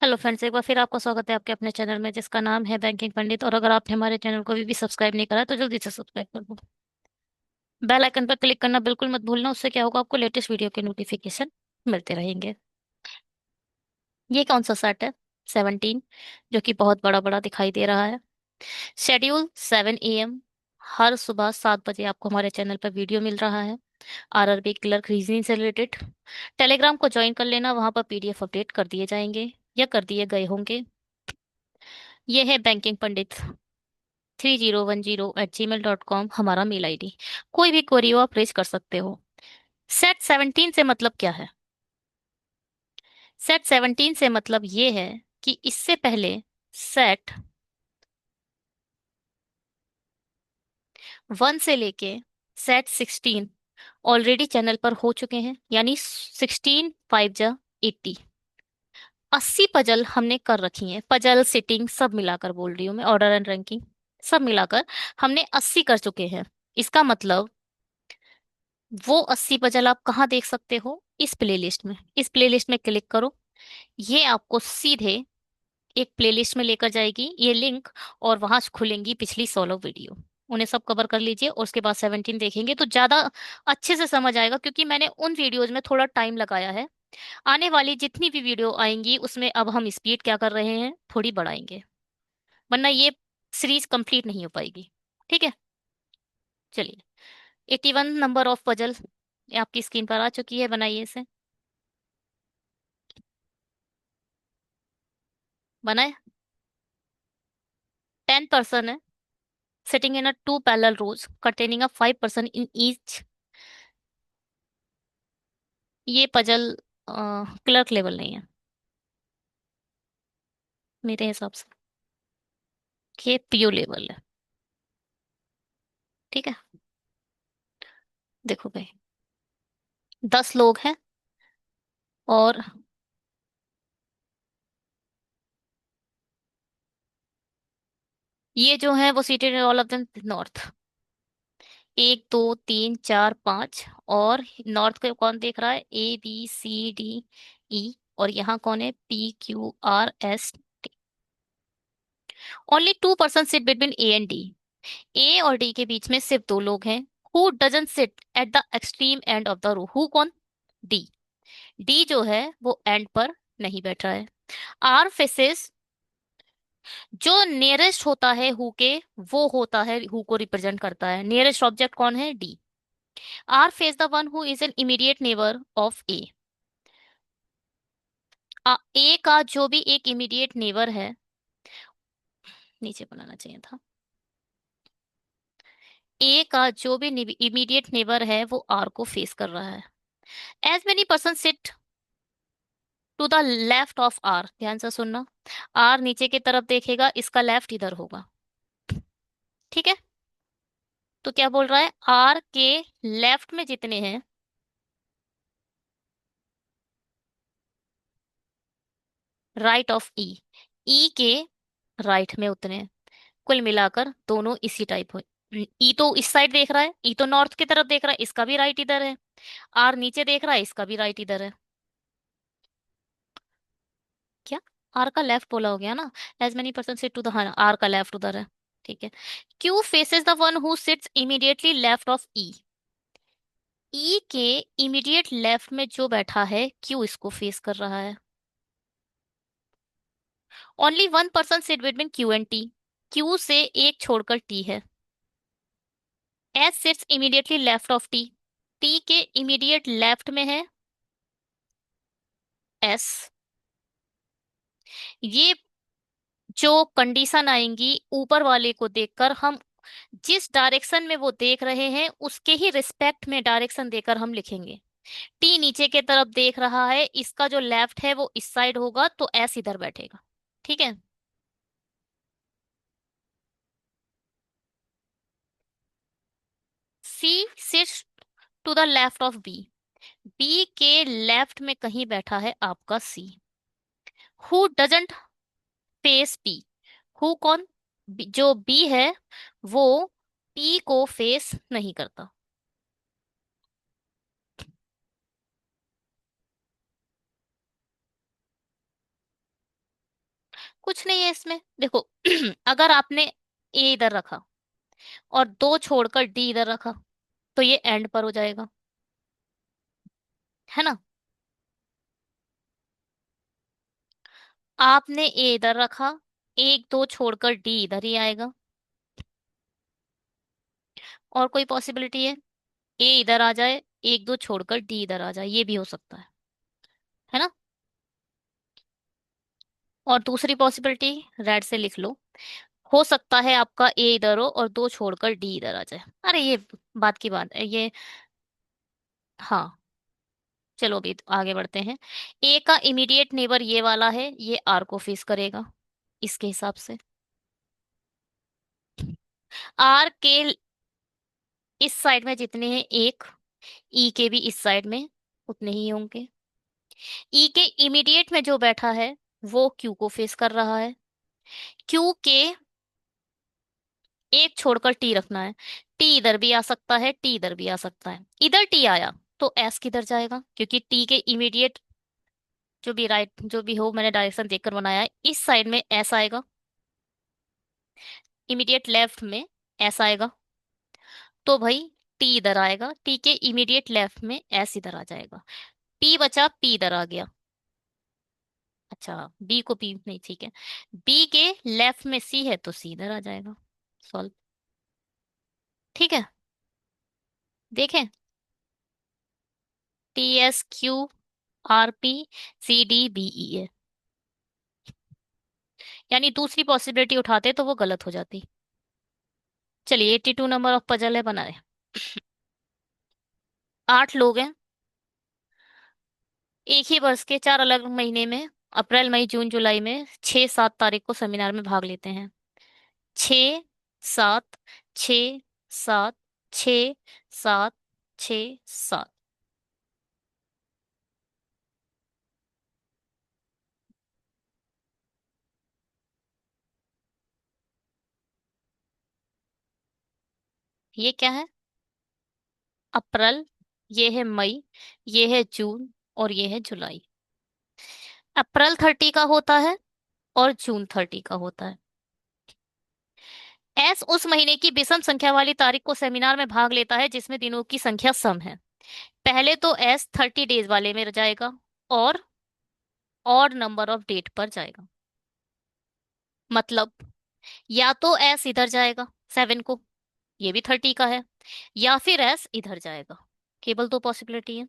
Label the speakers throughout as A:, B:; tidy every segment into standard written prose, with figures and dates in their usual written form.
A: Hello friends, एक बार फिर आपका स्वागत है आपके अपने चैनल में जिसका नाम है बैंकिंग पंडित। और अगर आपने हमारे चैनल को अभी भी सब्सक्राइब नहीं करा है तो जल्दी से सब्सक्राइब कर दो। बेल आइकन पर क्लिक करना बिल्कुल मत भूलना, उससे क्या होगा, आपको लेटेस्ट वीडियो के नोटिफिकेशन मिलते रहेंगे। ये कौन सा सेट है? 17, जो कि बहुत बड़ा बड़ा दिखाई दे रहा है। Schedule 7 AM। हर सुबह 7 बजे आपको हमारे चैनल पर वीडियो मिल रहा है, आरआरबी क्लर्क रीजनिंग से रिलेटेड। टेलीग्राम को ज्वाइन कर लेना, वहां पर पीडीएफ अपडेट कर दिए जाएंगे या कर दिए गए होंगे। ये है बैंकिंग पंडित 3010@gmail.com हमारा मेल आईडी। कोई भी क्वेरी हो आप रेज कर सकते हो। सेट 17 से मतलब क्या है? सेट 17 से मतलब ये है कि इससे पहले सेट 1 से लेके सेट 16 ऑलरेडी चैनल पर हो चुके हैं, यानी 16 5 जा 80। 80 पजल हमने कर रखी हैं, पजल सिटिंग सब मिलाकर बोल रही हूँ मैं, ऑर्डर एंड रैंकिंग सब मिलाकर हमने 80 कर चुके हैं। इसका मतलब वो 80 पजल आप कहाँ देख सकते हो? इस प्लेलिस्ट में। इस प्लेलिस्ट में क्लिक करो, ये आपको सीधे एक प्लेलिस्ट में लेकर जाएगी ये लिंक, और वहां खुलेंगी पिछली 16 वीडियो। उन्हें सब कवर कर लीजिए और उसके बाद 17 देखेंगे तो ज्यादा अच्छे से समझ आएगा, क्योंकि मैंने उन वीडियोज में थोड़ा टाइम लगाया है। आने वाली जितनी भी वीडियो आएंगी उसमें अब हम स्पीड क्या कर रहे हैं, थोड़ी बढ़ाएंगे, वरना ये सीरीज कंप्लीट नहीं हो पाएगी। ठीक है, चलिए। 81 नंबर ऑफ पजल आपकी स्क्रीन पर आ चुकी है, बनाइए इसे। बनाए। 10 person है, sitting in a two parallel rows containing a 5 person in each। ये पजल क्लर्क लेवल नहीं है मेरे हिसाब से, ये पीओ लेवल है। ठीक है, देखो भाई, 10 लोग हैं और ये जो है वो seated all of them north. 1 2 3 4 5। और नॉर्थ को कौन देख रहा है? ABCDE। और यहाँ कौन है? PQRS। Only 2 person sit between A and D. A और डी के बीच में सिर्फ 2 लोग हैं। Who doesn't sit at the extreme end of the row? Who कौन? डी। डी जो है वो एंड पर नहीं बैठ रहा है। आर फेसेस, जो नियरेस्ट होता है हु के, वो होता है हु को रिप्रेजेंट करता है। नियरेस्ट ऑब्जेक्ट कौन है? D. R faces the one who is an immediate neighbour of A. A का जो भी एक इमीडिएट नेबर है, नीचे बनाना चाहिए था। ए का जो भी इमीडिएट नेबर है वो आर को फेस कर रहा है। As many person sit to the left of R, ध्यान से सुनना। आर नीचे की तरफ देखेगा, इसका लेफ्ट इधर होगा। ठीक है, तो क्या बोल रहा है? आर के लेफ्ट में जितने हैं, राइट ऑफ ई, ई के राइट में उतने हैं। कुल मिलाकर दोनों इसी टाइप हो। ई तो इस साइड देख रहा है, ई तो नॉर्थ की तरफ देख रहा है, इसका भी राइट इधर है। आर नीचे देख रहा है, इसका भी राइट इधर है। क्या? आर का लेफ्ट बोला हो गया ना? As many person sit to the, हाँ, आर का लेफ्ट उधर है। ठीक है। Q faces the one who sits immediately left of E. E के इमीडिएट लेफ्ट में जो बैठा है, क्यू इसको फेस कर रहा है। Only 1 person sit between Q and T. Q से एक छोड़कर टी है। S seats immediately left of T. T के इमीडिएट लेफ्ट में है एस। ये जो कंडीशन आएंगी ऊपर वाले को देखकर, हम जिस डायरेक्शन में वो देख रहे हैं उसके ही रिस्पेक्ट में डायरेक्शन देकर हम लिखेंगे। टी नीचे के तरफ देख रहा है, इसका जो लेफ्ट है वो इस साइड होगा, तो एस इधर बैठेगा। ठीक है। C sits to the left of B. B के लेफ्ट में कहीं बैठा है आपका C. Who doesn't face P. Who कौन? जो बी है वो पी को फेस नहीं करता। कुछ नहीं है इसमें, देखो। अगर आपने ए इधर रखा और दो छोड़कर डी इधर रखा, तो ये एंड पर हो जाएगा, है ना। आपने ए इधर रखा, एक दो छोड़कर डी इधर ही आएगा। और कोई पॉसिबिलिटी है? ए इधर आ जाए, एक दो छोड़कर डी इधर आ जाए, ये भी हो सकता है ना। और दूसरी पॉसिबिलिटी, रेड से लिख लो, हो सकता है आपका ए इधर हो और दो छोड़कर डी इधर आ जाए। अरे ये बात की बात है ये। हाँ, चलो अभी तो आगे बढ़ते हैं। ए का इमीडिएट नेबर ये वाला है, ये आर को फेस करेगा इसके हिसाब से। आर के इस साइड में जितने हैं एक, ई के भी इस साइड में उतने ही होंगे। ई के इमीडिएट में जो बैठा है वो क्यू को फेस कर रहा है। क्यू के एक छोड़कर टी रखना है। टी इधर भी आ सकता है, टी इधर भी आ सकता है। इधर टी आया तो एस किधर जाएगा, क्योंकि टी के इमीडिएट जो भी राइट जो भी हो, मैंने डायरेक्शन देखकर बनाया है, इस साइड में एस आएगा, इमीडिएट लेफ्ट में एस आएगा। तो भाई टी इधर आएगा, टी के इमीडिएट लेफ्ट में एस इधर आ जाएगा। पी बचा, पी इधर आ गया। अच्छा, बी को पी नहीं, ठीक है। बी के लेफ्ट में सी है तो सी इधर आ जाएगा। सॉल्व। ठीक है, देखें। T S Q R P C D B E है, यानी दूसरी पॉसिबिलिटी उठाते तो वो गलत हो जाती। चलिए 82 नंबर ऑफ पजल है, बनाए। 8 लोग हैं, एक ही वर्ष के 4 अलग महीने में, अप्रैल मई जून जुलाई में 6 7 तारीख को सेमिनार में भाग लेते हैं। 6 7, 6 7, 6 7, 6 7। ये क्या है? अप्रैल, ये है मई, ये है जून, और ये है जुलाई। अप्रैल 30 का होता है और जून 30 का होता है। एस उस महीने की विषम संख्या वाली तारीख को सेमिनार में भाग लेता है जिसमें दिनों की संख्या सम है। पहले तो एस 30 डेज वाले में जाएगा और ऑड नंबर ऑफ डेट पर जाएगा। मतलब या तो एस इधर जाएगा 7 को, ये भी 30 का है, या फिर एस इधर जाएगा। केवल दो पॉसिबिलिटी है।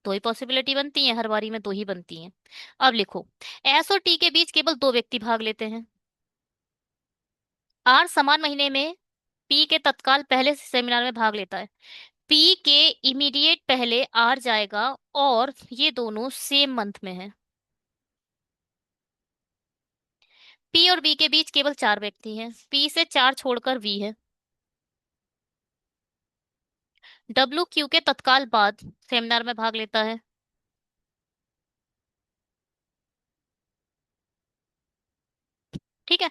A: दो ही पॉसिबिलिटी बनती है, हर बारी में दो ही बनती हैं। अब लिखो, एस और टी के बीच केवल दो व्यक्ति भाग लेते हैं। आर समान महीने में पी के तत्काल पहले सेमिनार में भाग लेता है। पी के इमीडिएट पहले आर जाएगा और ये दोनों सेम मंथ में है। पी और बी के बीच केवल 4 व्यक्ति हैं, पी से 4 छोड़कर वी है। डब्ल्यू क्यू के तत्काल बाद सेमिनार में भाग लेता है। ठीक है।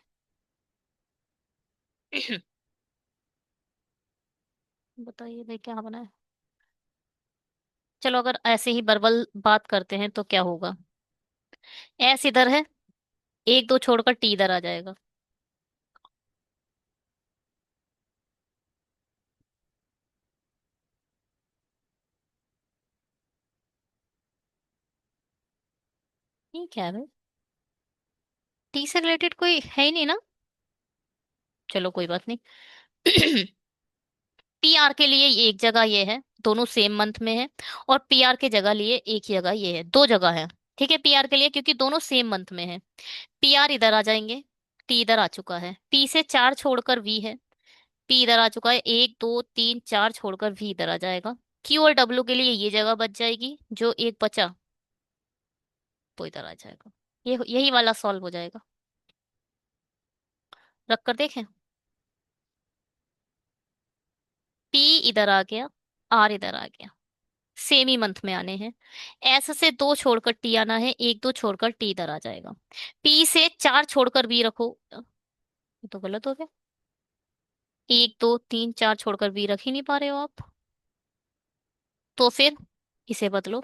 A: बताइए भाई क्या बना है। चलो अगर ऐसे ही बर्बल बात करते हैं तो क्या होगा। एस इधर है, एक दो छोड़कर टी इधर आ जाएगा। ठीक है भाई, टी से रिलेटेड कोई है ही नहीं ना। चलो कोई बात नहीं। पी आर के लिए ये एक जगह ये है, दोनों सेम मंथ में है। और पी आर के जगह लिए एक ही जगह ये है, दो जगह है। ठीक है, पी आर के लिए क्योंकि दोनों सेम मंथ में है। पी आर इधर आ जाएंगे, टी इधर आ चुका है, पी से 4 छोड़कर वी है। पी इधर आ चुका है, 1 2 3 4 छोड़कर वी इधर आ जाएगा। क्यू और डब्ल्यू के लिए ये जगह बच जाएगी, जो एक बचा वो इधर आ जाएगा। ये यही वाला सॉल्व हो जाएगा। रख कर देखें। पी इधर आ गया, आर इधर आ गया, सेम ही मंथ में आने हैं। एस से 2 छोड़कर टी आना है, 1 2 छोड़कर टी इधर आ जाएगा। पी से 4 छोड़कर बी रखो, ये तो गलत हो गया। 1 2 3 4 छोड़कर बी रख ही नहीं पा रहे हो आप, तो फिर इसे बदलो।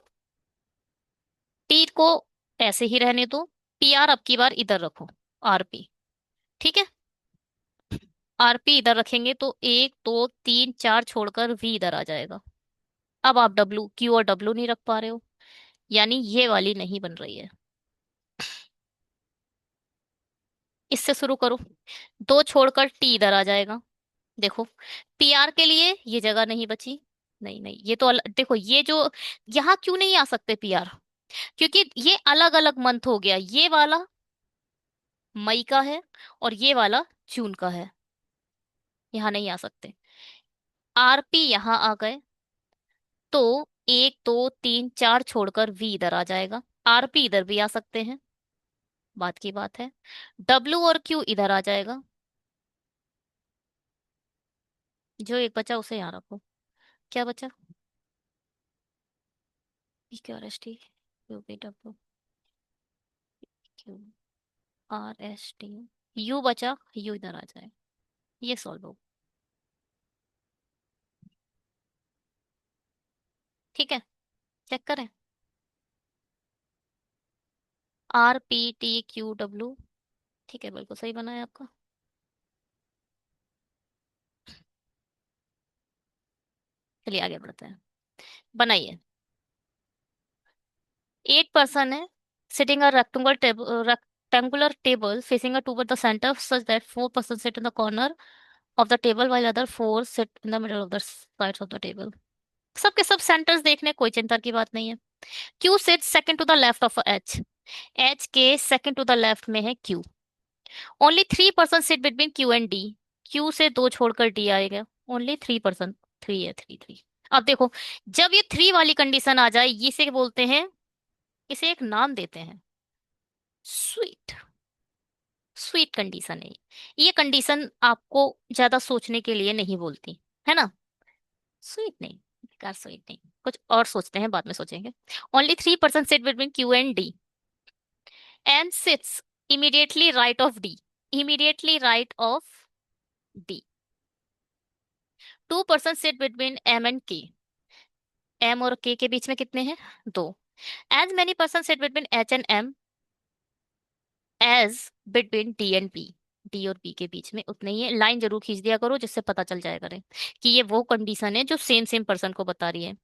A: टी को ऐसे ही रहने दो, पी आर अब की बार इधर रखो, आरपी। ठीक है, आरपी इधर रखेंगे तो एक दो तीन चार छोड़कर वी इधर आ जाएगा। अब आप डब्लू, क्यू और डब्लू नहीं रख पा रहे हो, यानी ये वाली नहीं बन रही है। इससे शुरू करो, दो छोड़कर टी इधर आ जाएगा। देखो, पीआर के लिए ये जगह नहीं बची। नहीं नहीं, ये तो देखो ये जो, यहाँ क्यों नहीं आ सकते पीआर, क्योंकि ये अलग अलग मंथ हो गया, ये वाला मई का है और ये वाला जून का है, यहाँ नहीं आ सकते। आरपी यहाँ आ गए तो एक दो तीन चार छोड़कर वी इधर आ जाएगा। आरपी इधर भी आ सकते हैं, बात की बात है। डब्ल्यू और क्यू इधर आ जाएगा, जो एक बचा उसे यहाँ रखो। क्या बचा? P Q R S T, Q P W, Q R S T, you बचा, यू इधर आ जाए, ये सॉल्व हो। ठीक है, चेक करें। R P T Q W, ठीक है, बिल्कुल सही बना है आपका। चलिए आगे बढ़ते हैं, बनाइए। 8 person है, sitting a rectangular table facing a toward the center such that 4 persons sit in the corner of the table while other four sit in the middle of the sides of the table। सबके सब centres देखने, कोई चिंता की बात नहीं है। Q sit second to the left of H, H के सेकंड टू द लेफ्ट में है Q. Only 3 person sit between Q and D, Q से दो छोड़कर डी आएगा। ओनली 3 पर्सन, थ्री है, थ्री थ्री। अब देखो, जब ये थ्री वाली कंडीशन आ जाए, इसे बोलते हैं, इसे एक नाम देते हैं, स्वीट। स्वीट कंडीशन है ये कंडीशन आपको ज्यादा सोचने के लिए नहीं बोलती, है ना। स्वीट नहीं, बेकार स्वीट नहीं, कुछ और सोचते हैं, बाद में सोचेंगे। Only 3 person sit between Q and D, M sits immediately right of D, immediately right of D. 2 person sit between M and K, M और के बीच में कितने हैं? दो। As many person sit between H and M as between D and B, D और B के बीच में उतने ही है। लाइन जरूर खींच दिया करो, जिससे पता चल जाएगा रे कि ये वो कंडीशन है जो सेम सेम पर्सन को बता रही है।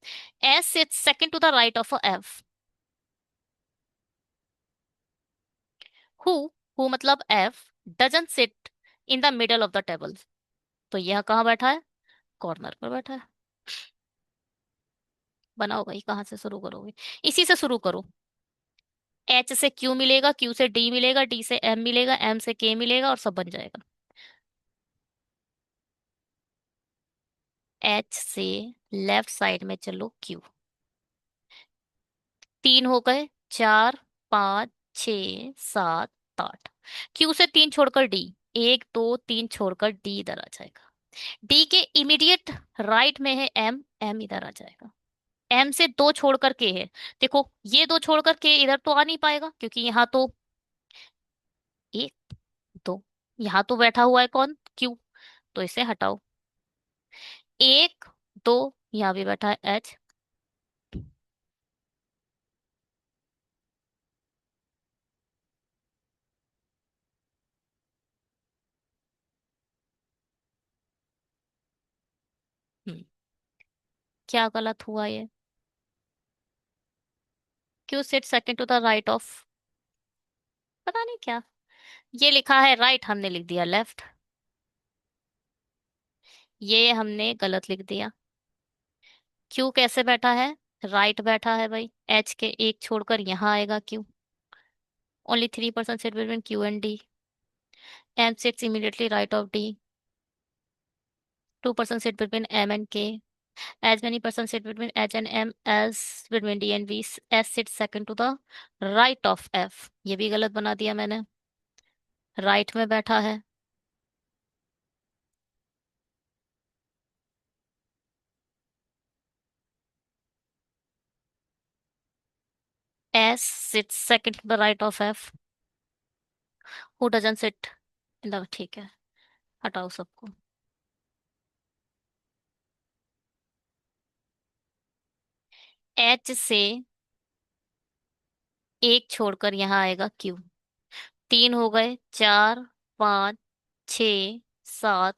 A: S sits second to the right of F, who, who मतलब F, doesn't sit in the middle of the table, तो यह कहाँ बैठा है? कॉर्नर पर बैठा है। बनाओ भाई, कहाँ से शुरू करोगे? इसी से शुरू करो। एच से क्यू मिलेगा, क्यू से डी मिलेगा, डी से एम मिलेगा, एम से के मिलेगा, और सब बन जाएगा। एच से लेफ्ट साइड में चलो क्यू, तीन हो गए, चार, पाँच, छ, सात, आठ। क्यू से तीन छोड़कर डी, एक दो तीन छोड़कर डी इधर आ जाएगा। डी के इमीडिएट राइट में है एम, एम इधर आ जाएगा। एम से दो छोड़कर के है, देखो ये दो छोड़कर के इधर तो आ नहीं पाएगा, क्योंकि यहाँ तो एक दो, यहाँ तो बैठा हुआ है कौन? क्यू, तो इसे हटाओ। एक दो, यहाँ भी बैठा है एच। क्या गलत हुआ ये? Q sit second to the right of, पता नहीं क्या, ये लिखा है राइट, हमने लिख दिया लेफ्ट, ये हमने गलत लिख दिया। क्यू कैसे बैठा है? राइट बैठा है भाई, एच के एक छोड़कर यहाँ आएगा Q. Only 3 person sit between Q and D, M sits immediately right of D. 2 person sit between M and K, as many person sit between H and M as between D and V, S sit second to the right of F, ये भी गलत बना दिया मैंने, right में बैठा है। S sit second to the right of F, who doesn't sit in the, ठीक है, हटाओ सबको। एच से एक छोड़कर यहाँ आएगा क्यू, तीन हो गए, चार, पाँच, छ, सात,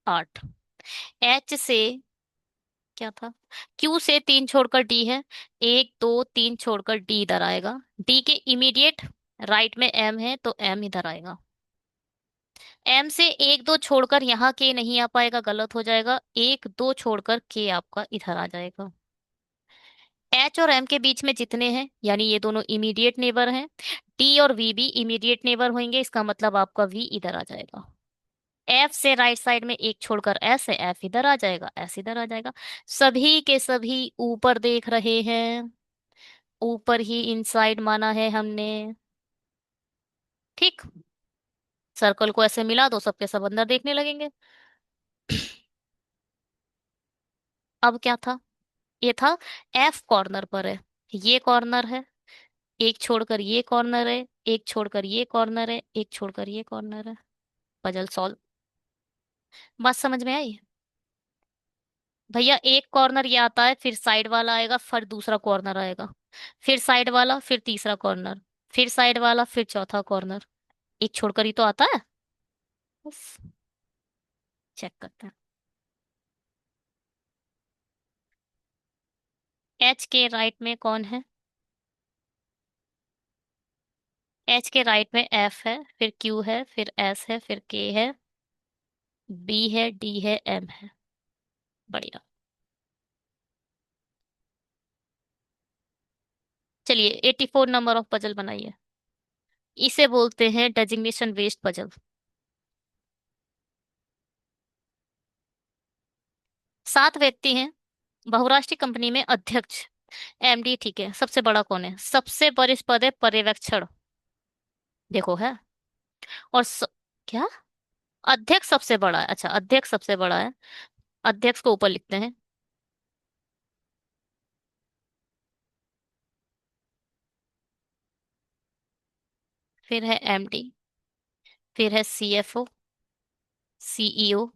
A: आठ। एच से क्या था, क्यू से तीन छोड़कर डी है, एक दो तीन छोड़कर डी इधर आएगा। डी के इमीडिएट राइट में एम है तो एम इधर आएगा। एम से एक दो छोड़कर यहाँ के नहीं आ पाएगा, गलत हो जाएगा। एक दो छोड़कर के आपका इधर आ जाएगा। एच और एम के बीच में जितने हैं यानी ये दोनों इमीडिएट नेबर हैं, डी और वी भी इमीडिएट नेबर होंगे, इसका मतलब आपका वी इधर आ जाएगा। एफ से राइट साइड में एक छोड़कर एस है, एफ इधर आ जाएगा, एस इधर आ जाएगा। सभी के सभी ऊपर देख रहे हैं, ऊपर ही इनसाइड माना है हमने। ठीक, सर्कल को ऐसे मिला दो, सबके सब अंदर देखने लगेंगे। अब क्या था, ये था एफ कॉर्नर पर है, ये कॉर्नर है, एक छोड़कर ये कॉर्नर है, एक छोड़कर ये कॉर्नर है, एक छोड़कर ये कॉर्नर है। Puzzle solve. बात समझ में आई? भैया एक कॉर्नर ये आता है, फिर साइड वाला आएगा, फिर दूसरा कॉर्नर आएगा, फिर साइड वाला, फिर तीसरा कॉर्नर, फिर साइड वाला, फिर चौथा कॉर्नर। एक छोड़कर ही तो आता है। बस चेक करते हैं। एच के राइट में कौन है? एच के राइट में एफ है, फिर क्यू है, फिर एस है, फिर के है, बी है, डी है, एम है। बढ़िया। चलिए 84 नंबर ऑफ पजल बनाइए। इसे बोलते हैं डेजिग्नेशन वेस्ट पजल। सात व्यक्ति हैं, बहुराष्ट्रीय कंपनी में अध्यक्ष, एमडी, ठीक है। सबसे बड़ा कौन है? सबसे वरिष्ठ पद है पर्यवेक्षण, देखो है। और क्या, अध्यक्ष सबसे बड़ा है? अच्छा, अध्यक्ष सबसे बड़ा है, अध्यक्ष को ऊपर लिखते हैं। फिर है एमडी, फिर है सीएफओ, सीईओ,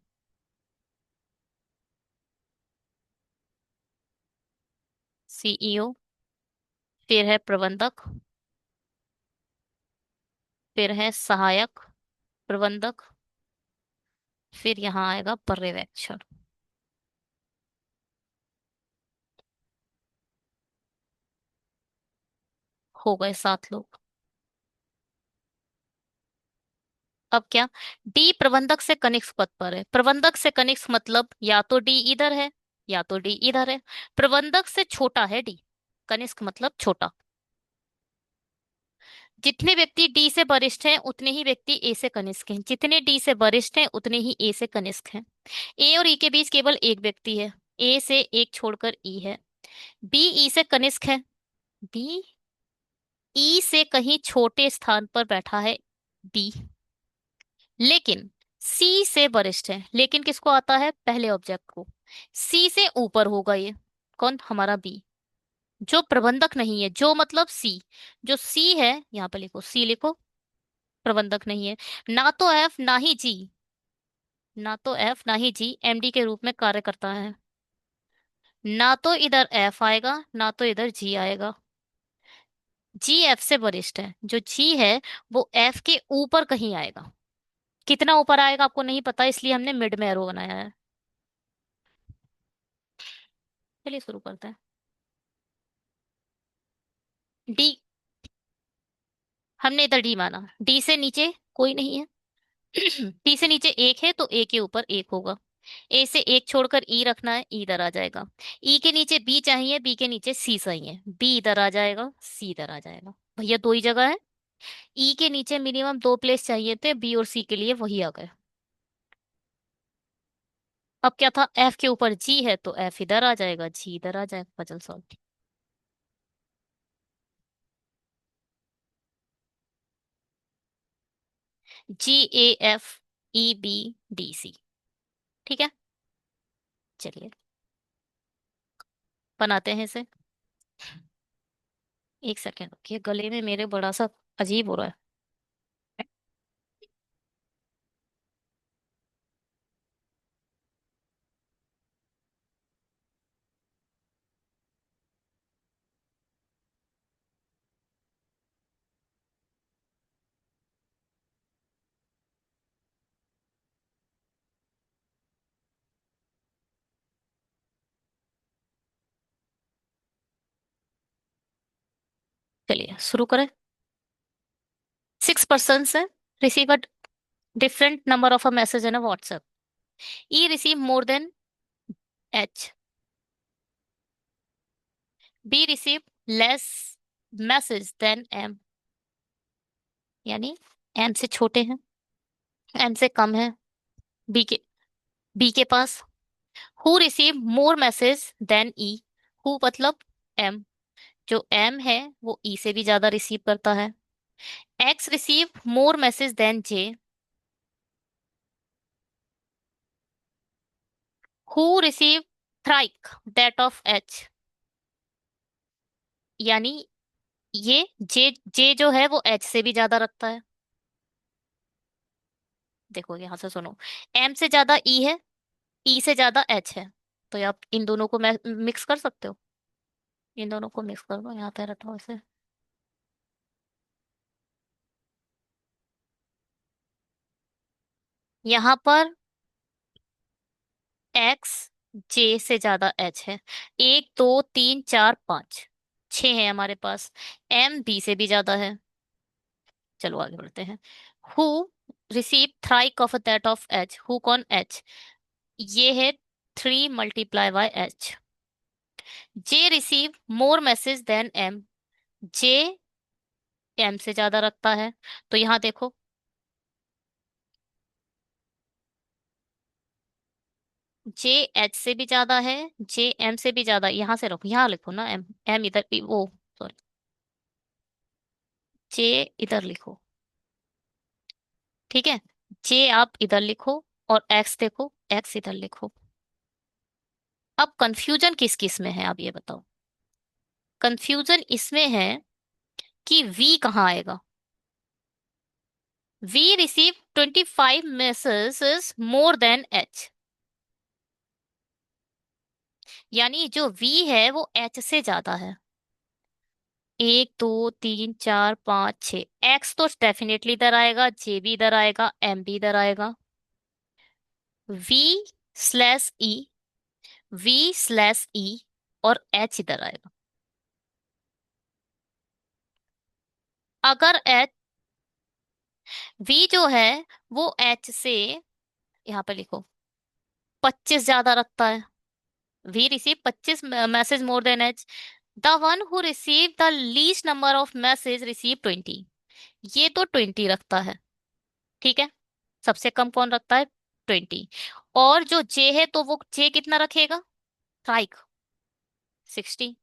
A: सीईओ, फिर है प्रबंधक, फिर है सहायक प्रबंधक, फिर यहाँ आएगा पर्यवेक्षण। हो गए सात लोग। अब क्या, डी प्रबंधक से कनिष्ठ पद पर है। प्रबंधक से कनिष्ठ मतलब या तो डी इधर है या तो डी इधर है। प्रबंधक से छोटा है डी, कनिष्ठ मतलब छोटा। जितने व्यक्ति डी से वरिष्ठ हैं उतने ही व्यक्ति ए से कनिष्ठ हैं, जितने डी से वरिष्ठ हैं उतने ही ए से कनिष्ठ हैं। ए और ई के बीच केवल एक व्यक्ति है, ए से एक छोड़कर ई है। बी ई से कनिष्ठ है, बी ई से कहीं छोटे स्थान पर बैठा है, डी। लेकिन सी से वरिष्ठ है, लेकिन किसको आता है? पहले ऑब्जेक्ट को। सी से ऊपर होगा ये, कौन? हमारा बी। जो प्रबंधक नहीं है, जो मतलब सी, जो सी है यहाँ पे लिखो, सी लिखो, प्रबंधक नहीं है। ना तो एफ ना ही जी, ना तो एफ ना ही जी एमडी के रूप में कार्य करता है। ना तो इधर एफ आएगा ना तो इधर जी आएगा। जी एफ से वरिष्ठ है, जो जी है वो एफ के ऊपर कहीं आएगा। कितना ऊपर आएगा आपको नहीं पता, इसलिए हमने मिड में एरो बनाया है। चलिए शुरू करते हैं। डी, हमने इधर डी माना, डी से नीचे कोई नहीं है। डी से नीचे एक है तो ए के ऊपर एक होगा। ए से एक छोड़कर ई रखना है, ई इधर आ जाएगा। ई के नीचे बी चाहिए, बी के नीचे सी चाहिए, बी इधर आ जाएगा, सी इधर आ जाएगा। भैया दो ही जगह है। ई के नीचे मिनिमम दो प्लेस चाहिए थे, बी और सी के लिए, वही आ गए। अब क्या था, एफ के ऊपर जी है तो एफ इधर आ जाएगा, जी इधर आ जाएगा। Puzzle solve. G, A, F, E, B, D, C. ठीक है, चलिए बनाते हैं इसे। एक सेकेंड रुकिए, गले में मेरे बड़ा सा अजीब हो रहा है। चलिए शुरू करें। 6 पर्सन से receive a different number of a message in a WhatsApp. E receive more than H. B receive less message than M, यानी एम से छोटे हैं, एम से कम है बी के, बी के पास। Who receive more message than E. Who मतलब एम, जो एम है वो ई से भी ज्यादा रिसीव करता है। X receive more message than J. Who receive thrice that of H, यानी ये जे, जे जो है वो एच से भी ज्यादा रखता है। देखो यहां से सुनो, एम से ज्यादा ई है, ई से ज्यादा एच है, तो आप इन दोनों को मिक्स कर सकते हो। इन दोनों को मिक्स कर दो, यहाँ पे रखो इसे। यहाँ पर एक्स जे से ज्यादा एच है। 1 2 3 4 5, 6 है हमारे पास। एम बी से भी ज्यादा है। चलो आगे बढ़ते हैं। Who receive thrice of that of H. Who कौन, एच, ये है 3 × by H. J receive more message than M. J M से ज्यादा रखता है, तो यहाँ देखो, जे एच से भी ज्यादा है, जे एम से भी ज्यादा। यहाँ से रखो, यहाँ लिखो ना एम, एम इधर वो, सॉरी, जे इधर लिखो, ठीक है। जे आप इधर लिखो और एक्स देखो, एक्स इधर लिखो। अब कंफ्यूजन किस किस में है आप ये बताओ। कंफ्यूजन इसमें है कि वी कहाँ आएगा। V receive 25 messages more than H, यानी जो वी है वो एच से ज्यादा है। 1 2 3 4 5 6, एक्स तो डेफिनेटली इधर आएगा, जे भी इधर आएगा, एम भी इधर आएगा। V slash E, V slash E, और एच इधर आएगा। अगर एच, वी जो है वो एच से, यहाँ पे लिखो, 25 ज्यादा रखता है। V receive 25 message more than H. The one who receive the least number of message receive 20। ये तो 20 रखता है, ठीक है। सबसे कम कौन रखता है, 20। और जो जे है तो वो जे कितना रखेगा, right, 60।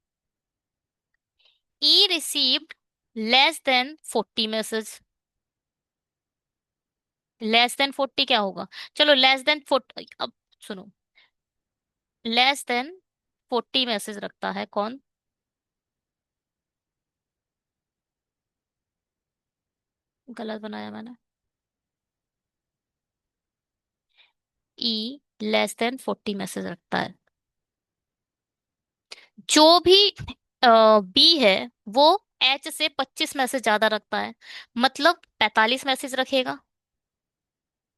A: E received less than 40 message. Less than 40 क्या होगा, चलो लेस देन 40, अब सुनो, लेस देन 40 मैसेज रखता है कौन, गलत बनाया मैंने, ई लेस देन 40 मैसेज रखता है। जो भी बी है वो एच से 25 मैसेज ज्यादा रखता है, मतलब 45 मैसेज रखेगा।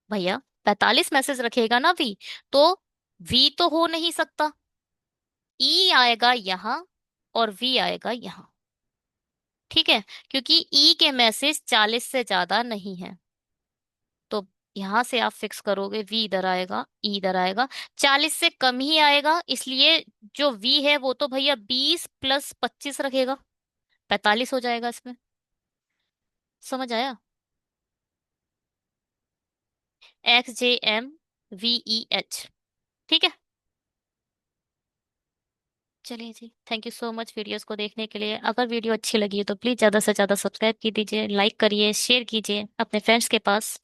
A: भैया 45 मैसेज रखेगा ना वी, तो वी तो हो नहीं सकता। ई आएगा यहाँ और वी आएगा यहाँ, ठीक है, क्योंकि ई के मैसेज 40 से ज्यादा नहीं है। तो यहां से आप फिक्स करोगे, वी इधर आएगा, ई इधर आएगा, 40 से कम ही आएगा, इसलिए जो वी है वो तो भैया 20 + 25 रखेगा, 45 हो जाएगा इसमें। समझ आया। XJMVEH, ठीक है। चलिए जी, thank you so much videos को देखने के लिए। अगर वीडियो अच्छी लगी है तो प्लीज़ ज़्यादा से ज़्यादा सब्सक्राइब की दीजिए, लाइक करिए, शेयर कीजिए अपने फ्रेंड्स के पास,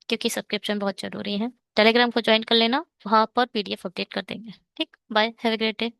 A: क्योंकि सब्सक्रिप्शन बहुत ज़रूरी है। टेलीग्राम को ज्वाइन कर लेना, वहाँ पर PDF अपडेट कर देंगे। ठीक, bye, have a great day.